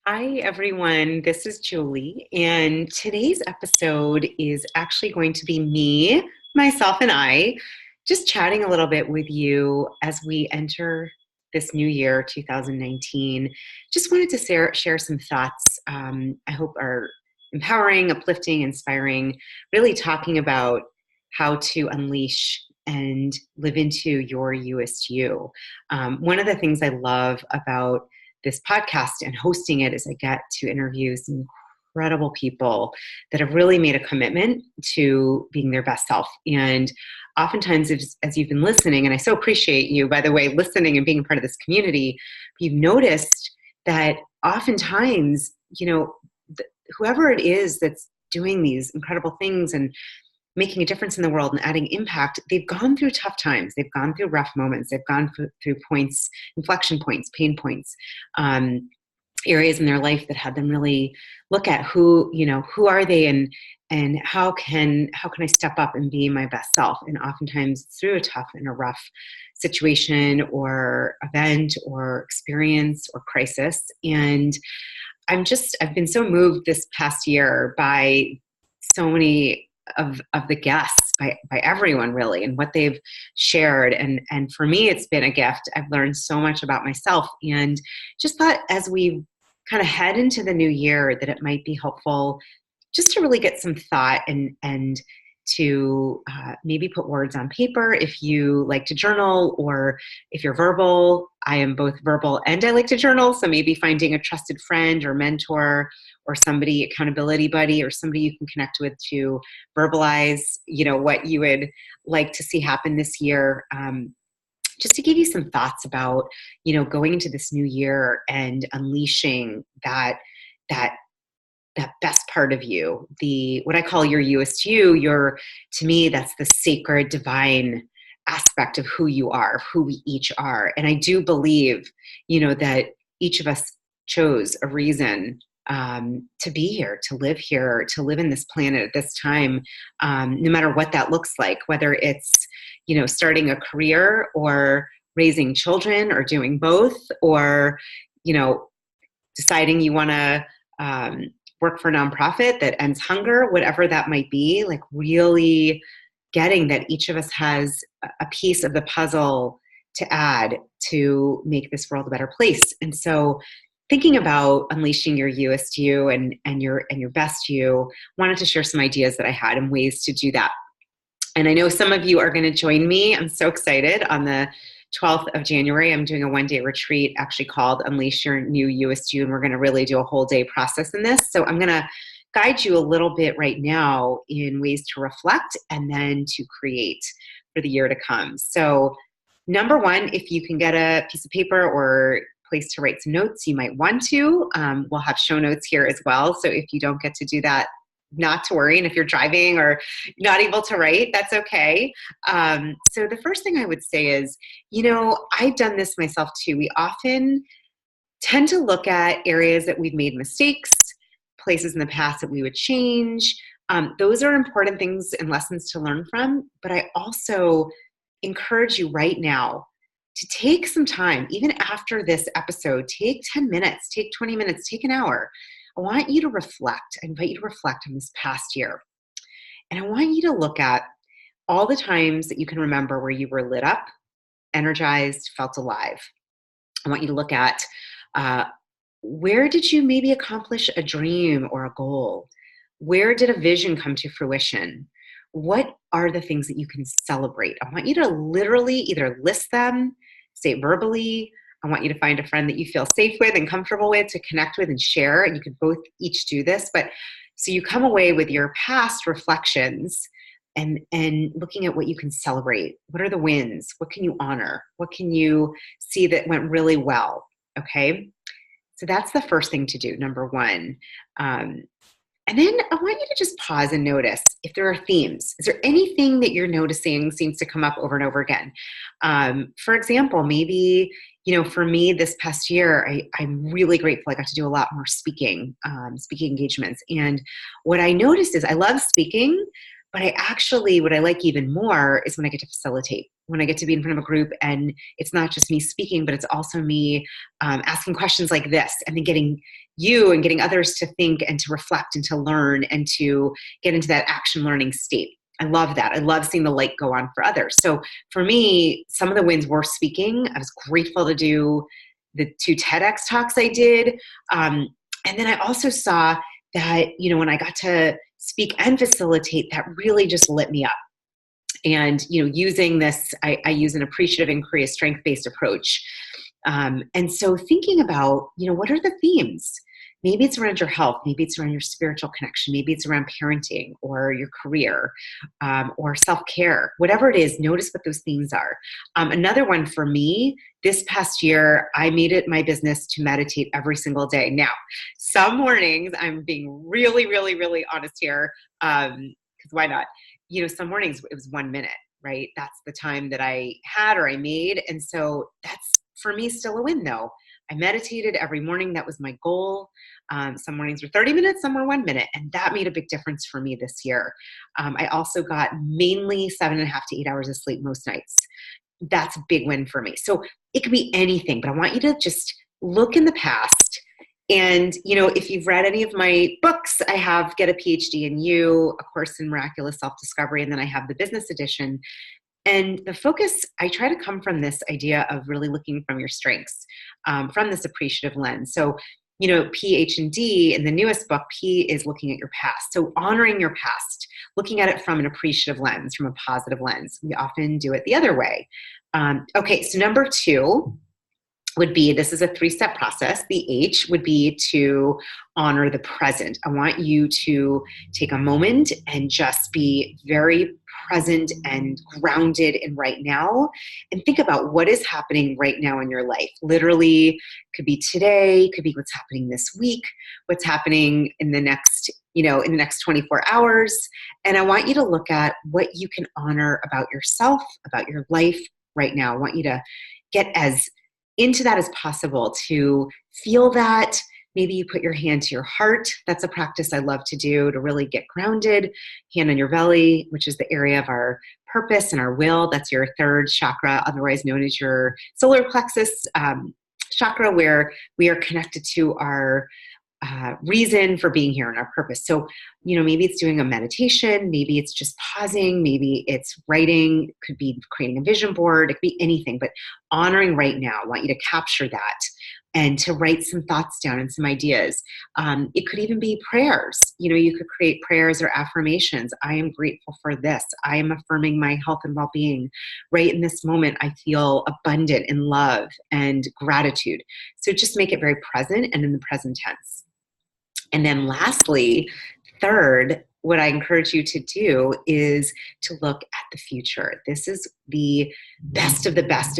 Hi, everyone. This is Julie, and today's episode is actually going to be me, myself, and I just chatting a little bit with you as we enter this new year, 2019. Just wanted to share some thoughts I hope are empowering, uplifting, inspiring, really talking about how to unleash and live into your You-est you. One of the things I love about this podcast and hosting it is I get to interview some incredible people that have really made a commitment to being their best self. And oftentimes, as you've been listening, and I so appreciate you, by the way, listening and being a part of this community, you've noticed that oftentimes, whoever it is that's doing these incredible things and making a difference in the world and adding impact, they've gone through tough times. They've gone through rough moments. They've gone through points, inflection points, pain points, areas in their life that had them really look at who are they and how can I step up and be my best self? And oftentimes it's through a tough and a rough situation or event or experience or crisis. And I've been so moved this past year by so many of the guests, by everyone really, and what they've shared. And for me, it's been a gift. I've learned so much about myself, and just thought as we kind of head into the new year that it might be helpful just to really get some thought and to maybe put words on paper if you like to journal, or if you're verbal. I am both verbal and I like to journal. So maybe finding a trusted friend or mentor or somebody, accountability buddy, or somebody you can connect with to verbalize, what you would like to see happen this year. Just to give you some thoughts about, going into this new year and unleashing that best part of you, what I call your You-est you. To me, that's the sacred, divine aspect of who you are, who we each are. And I do believe, that each of us chose a reason to be here, to live in this planet at this time, no matter what that looks like, whether it's, starting a career or raising children or doing both, or, deciding you want to work for a nonprofit that ends hunger, whatever that might be, like really getting that each of us has a piece of the puzzle to add to make this world a better place. And so thinking about unleashing your You-est you and your best you, wanted to share some ideas that I had and ways to do that. And I know some of you are going to join me. I'm so excited. On the 12th of January, I'm doing a one-day retreat actually called Unleash Your New You-est You, and we're going to really do a whole day process in this. So I'm going to guide you a little bit right now in ways to reflect and then to create for the year to come. So number one, if you can get a piece of paper or place to write some notes, you might want to. We'll have show notes here as well. So if you don't get to do that, not to worry. And if you're driving or not able to write, that's okay. So the first thing I would say is, I've done this myself too. We often tend to look at areas that we've made mistakes, places in the past that we would change. Those are important things and lessons to learn from. But I also encourage you right now to take some time, even after this episode, take 10 minutes, take 20 minutes, take an hour. I want you to reflect. I invite you to reflect on this past year. And I want you to look at all the times that you can remember where you were lit up, energized, felt alive. I want you to look at where did you maybe accomplish a dream or a goal? Where did a vision come to fruition? What are the things that you can celebrate? I want you to literally either list them, say it verbally. I want you to find a friend that you feel safe with and comfortable with to connect with and share. And you could both each do this. But so you come away with your past reflections and looking at what you can celebrate. What are the wins? What can you honor? What can you see that went really well? Okay. So that's the first thing to do, number one. And then I want you to just pause and notice if there are themes. Is there anything that you're noticing seems to come up over and over again? For example, maybe, for me this past year, I'm really grateful. I got to do a lot more speaking engagements. And what I noticed is I love speaking, But what I like even more is when I get to facilitate, when I get to be in front of a group and it's not just me speaking, but it's also me asking questions like this and then getting you and getting others to think and to reflect and to learn and to get into that action learning state. I love that. I love seeing the light go on for others. So for me, some of the wins were speaking. I was grateful to do the 2 TEDx talks I did. And then I also saw that, when I got to speak and facilitate, that really just lit me up. And, using this, I use an appreciative inquiry, a strength-based approach. And so thinking about, what are the themes? Maybe it's around your health. Maybe it's around your spiritual connection. Maybe it's around parenting or your career or self-care. Whatever it is, notice what those themes are. Another one for me, this past year, I made it my business to meditate every single day. Now, some mornings, I'm being really, really, really honest here, because why not? Some mornings it was 1 minute, right? That's the time that I had or I made. And so that's, for me, still a win though. I meditated every morning. That was my goal. Some mornings were 30 minutes, some were 1 minute. And that made a big difference for me this year. I also got mainly 7.5 to 8 hours of sleep most nights. That's a big win for me. So it could be anything, but I want you to just look in the past. And, if you've read any of my books, I have Get a PhD in You, A Course in Miraculous Self-Discovery, and then I have the business edition. And the focus, I try to come from this idea of really looking from your strengths, from this appreciative lens. So, P, H, and D in the newest book, P is looking at your past. So honoring your past, looking at it from an appreciative lens, from a positive lens. We often do it the other way. Okay, so number 2 would be, this is a 3-step process. The H would be to honor the present. I want you to take a moment and just be very present and grounded in right now and think about what is happening right now in your life. Literally, could be today, could be what's happening this week, what's happening in the next, in the next 24 hours. And I want you to look at what you can honor about yourself, about your life right now. I want you to get as into that as possible, to feel that. Maybe you put your hand to your heart. That's a practice I love to do to really get grounded. Hand on your belly, which is the area of our purpose and our will. That's your 3rd chakra, otherwise known as your solar plexus chakra, where we are connected to our reason for being here and our purpose. So, maybe it's doing a meditation, maybe it's just pausing, maybe it's writing, it could be creating a vision board, it could be anything, but honoring right now. I want you to capture that and to write some thoughts down and some ideas. It could even be prayers. You could create prayers or affirmations. I am grateful for this. I am affirming my health and well-being. Right in this moment, I feel abundant in love and gratitude. So just make it very present and in the present tense. And then lastly, 3rd, what I encourage you to do is to look at the future. This is the best of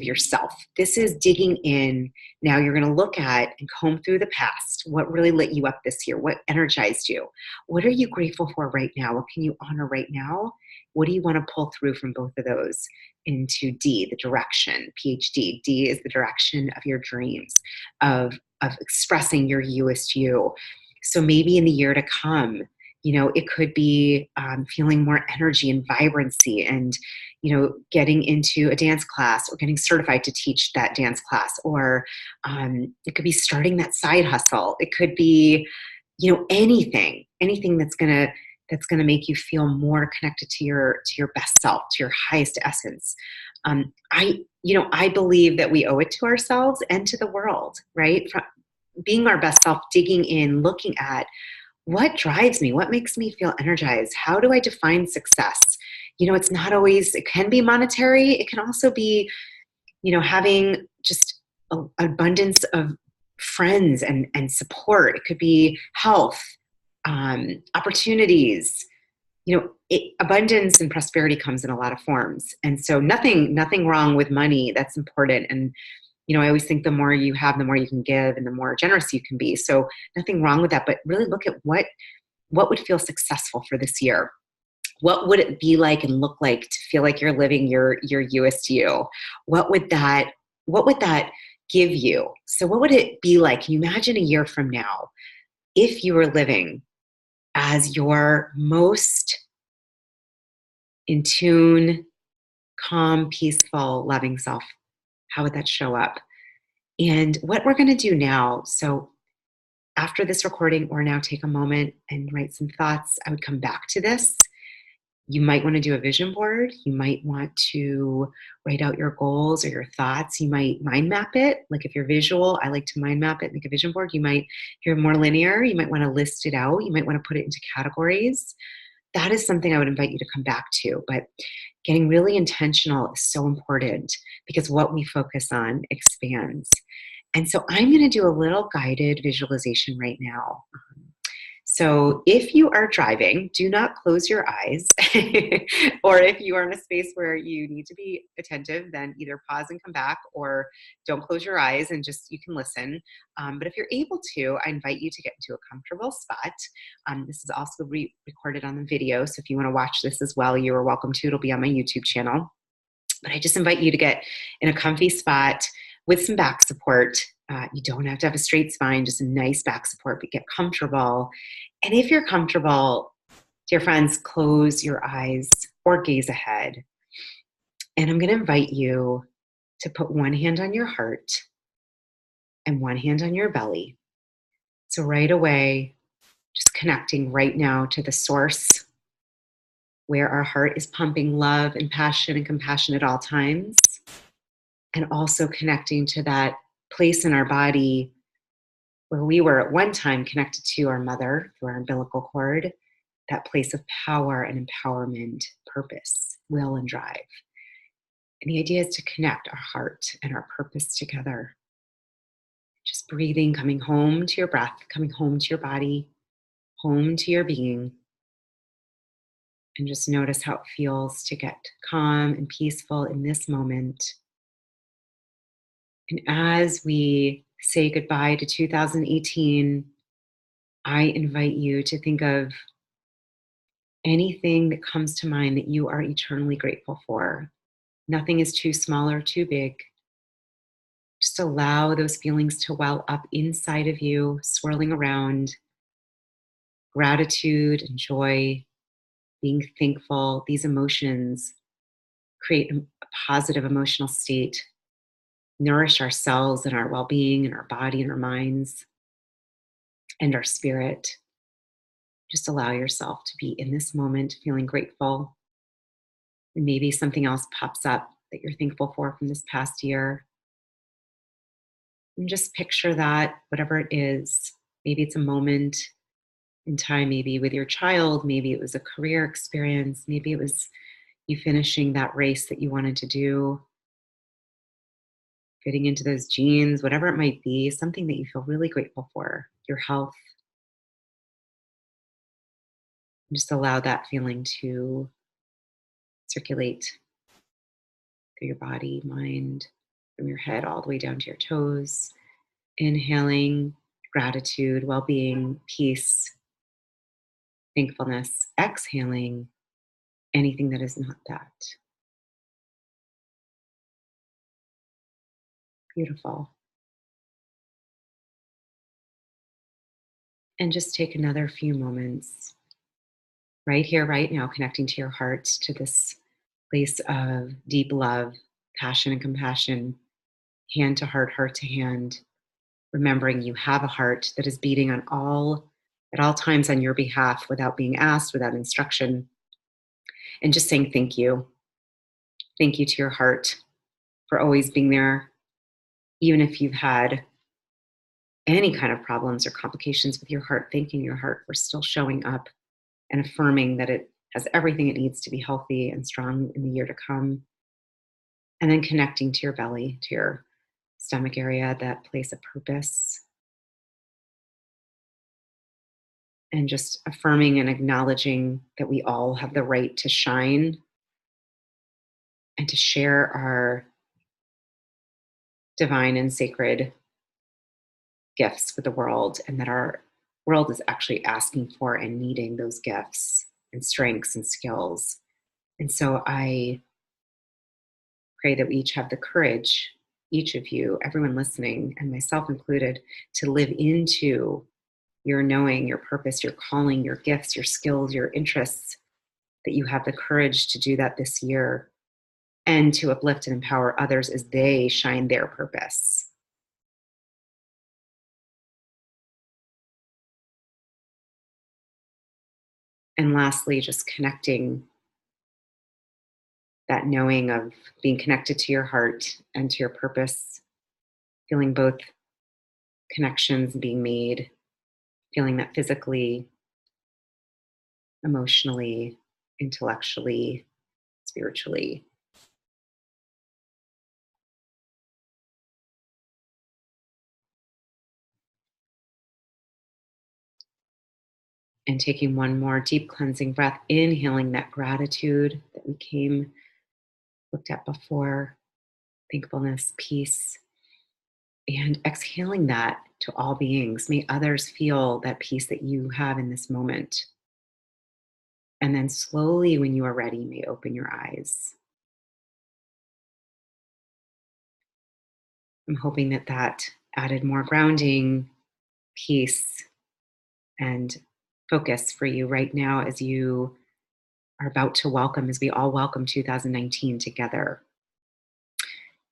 yourself. This is digging in. Now you're going to look at and comb through the past. What really lit you up this year? What energized you? What are you grateful for right now? What can you honor right now? What do you want to pull through from both of those into D, the direction, PhD? D is the direction of your dreams, of expressing your you-est you. So maybe in the year to come, it could be feeling more energy and vibrancy and, getting into a dance class or getting certified to teach that dance class. Or it could be starting that side hustle. It could be, anything that's going to make you feel more connected to your best self, to your highest essence. I believe that we owe it to ourselves and to the world, right? From being our best self, digging in, looking at what drives me, what makes me feel energized, how do I define success? It's not always, it can be monetary. It can also be, having just an abundance of friends and support. It could be health, opportunities. Abundance and prosperity comes in a lot of forms. And so nothing wrong with money. That's important. And I always think the more you have, the more you can give and the more generous you can be. So nothing wrong with that, but really look at what would feel successful for this year. What would it be like and look like to feel like you're living your you-est you? What would that give you? So what would it be like? Can you imagine a year from now if you were living as your most in tune, calm, peaceful, loving self? How would that show up? And what we're going to do now, so after this recording, or now take a moment and write some thoughts. I would come back to this. You might want to do a vision board. You might want to write out your goals or your thoughts. You might mind map it. Like if you're visual, I like to mind map it, make a vision board. You might, if you're more linear, you might want to list it out. You might want to put it into categories. That is something I would invite you to come back to. But getting really intentional is so important because what we focus on expands. And so I'm going to do a little guided visualization right now. So if you are driving, do not close your eyes. Or if you are in a space where you need to be attentive, then either pause and come back, or don't close your eyes and just, you can listen. But if you're able to, I invite you to get into a comfortable spot. This is also recorded on the video. So if you want to watch this as well, you are welcome to. It'll be on my YouTube channel. But I just invite you to get in a comfy spot with some back support. You don't have to have a straight spine, just a nice back support, but get comfortable. And if you're comfortable, dear friends, close your eyes or gaze ahead. And I'm going to invite you to put one hand on your heart and one hand on your belly. So right away, just connecting right now to the source where our heart is pumping love and passion and compassion at all times. And also connecting to that place in our body where we were at one time connected to our mother through our umbilical cord, that place of power and empowerment, purpose, will, and drive. And the idea is to connect our heart and our purpose together. Just breathing, coming home to your breath, coming home to your body, home to your being. And just notice how it feels to get calm and peaceful in this moment. And as we say goodbye to 2018, I invite you to think of anything that comes to mind that you are eternally grateful for. Nothing is too small or too big. Just allow those feelings to well up inside of you, swirling around. Gratitude and joy, being thankful, these emotions create a positive emotional state, nourish ourselves and our well-being and our body and our minds and our spirit. Just allow yourself to be in this moment, feeling grateful. And maybe something else pops up that you're thankful for from this past year. And just picture that, whatever it is. Maybe it's a moment in time, maybe with your child, maybe it was a career experience, maybe it was you finishing that race that you wanted to do, fitting into those jeans, whatever it might be, something that you feel really grateful for, your health. Just allow that feeling to circulate through your body, mind, from your head all the way down to your toes. Inhaling gratitude, well-being, peace, thankfulness. Exhaling anything that is not that. Beautiful. And just take another few moments right here, right now, connecting to your heart, to this place of deep love, passion, and compassion, hand to heart, heart to hand, remembering you have a heart that is beating at all times on your behalf without being asked, without instruction, and just saying thank you. Thank you to your heart for always being there, even if you've had any kind of problems or complications with your heart, thanking your heart for still showing up and affirming that it has everything it needs to be healthy and strong in the year to come. And then connecting to your belly, to your stomach area, that place of purpose. And just affirming and acknowledging that we all have the right to shine and to share our divine and sacred gifts with the world, and that our world is actually asking for and needing those gifts and strengths and skills. And so I pray that we each have the courage, each of you, everyone listening, and myself included, to live into your knowing, your purpose, your calling, your gifts, your skills, your interests that you have the courage to do that this year and to uplift and empower others as they shine their purpose. And lastly, just connecting, that knowing of being connected to your heart and to your purpose, feeling both connections being made, feeling that physically, emotionally, intellectually, spiritually. And taking one more deep cleansing breath, inhaling that gratitude that we looked at before, thankfulness, peace, and exhaling that to all beings. May others feel that peace that you have in this moment. And then slowly, when you are ready, you may open your eyes. I'm hoping that that added more grounding, peace, and focus for you right now as you are about to welcome, as we all welcome 2019 together.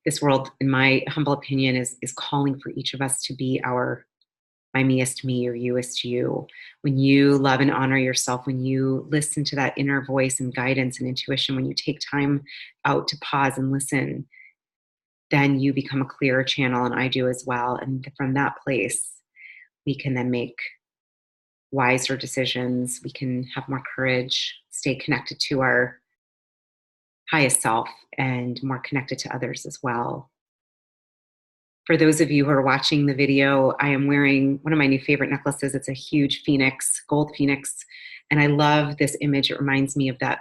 This world, in my humble opinion, is calling for each of us to be our my meest me or you-est you. When you love and honor yourself, when you listen to that inner voice and guidance and intuition, when you take time out to pause and listen, then you become a clearer channel, and I do as well. And from that place, we can then make wiser decisions. We can have more courage, stay connected to our highest self, and more connected to others as well. For those of you who are watching the video, I am wearing one of my new favorite necklaces. It's a huge phoenix, gold phoenix. And I love this image. It reminds me of that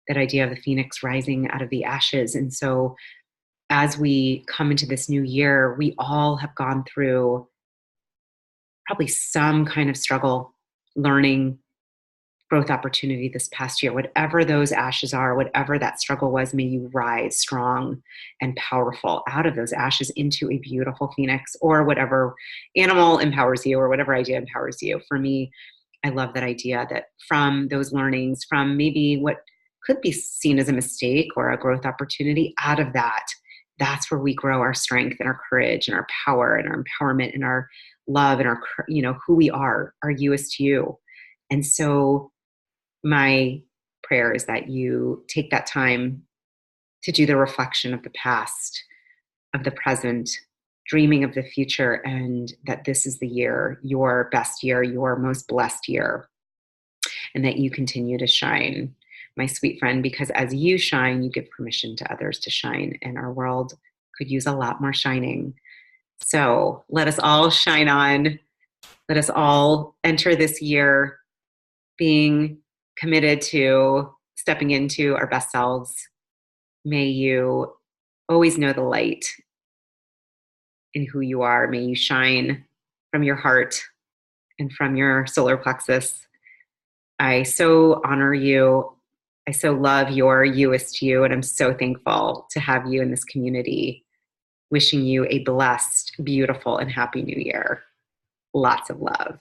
idea of the phoenix rising out of the ashes. And so as we come into this new year, we all have gone through probably some kind of struggle, learning, growth opportunity this past year. Whatever those ashes are, whatever that struggle was, may you rise strong and powerful out of those ashes into a beautiful phoenix, or whatever animal empowers you, or whatever idea empowers you. For me, I love that idea that from those learnings, from maybe what could be seen as a mistake or a growth opportunity, out of that, that's where we grow our strength and our courage and our power and our empowerment and our love and our, who we are, our you-est you. And so my prayer is that you take that time to do the reflection of the past, of the present, dreaming of the future, and that this is the year, your best year, your most blessed year, and that you continue to shine, my sweet friend, because as you shine, you give permission to others to shine, and our world could use a lot more shining. So let us all shine on. Let us all enter this year being committed to stepping into our best selves. May you always know the light in who you are. May you shine from your heart and from your solar plexus. I so honor you. I so love your you-est you, and I'm so thankful to have you in this community. Wishing you a blessed, beautiful, and happy new year. Lots of love.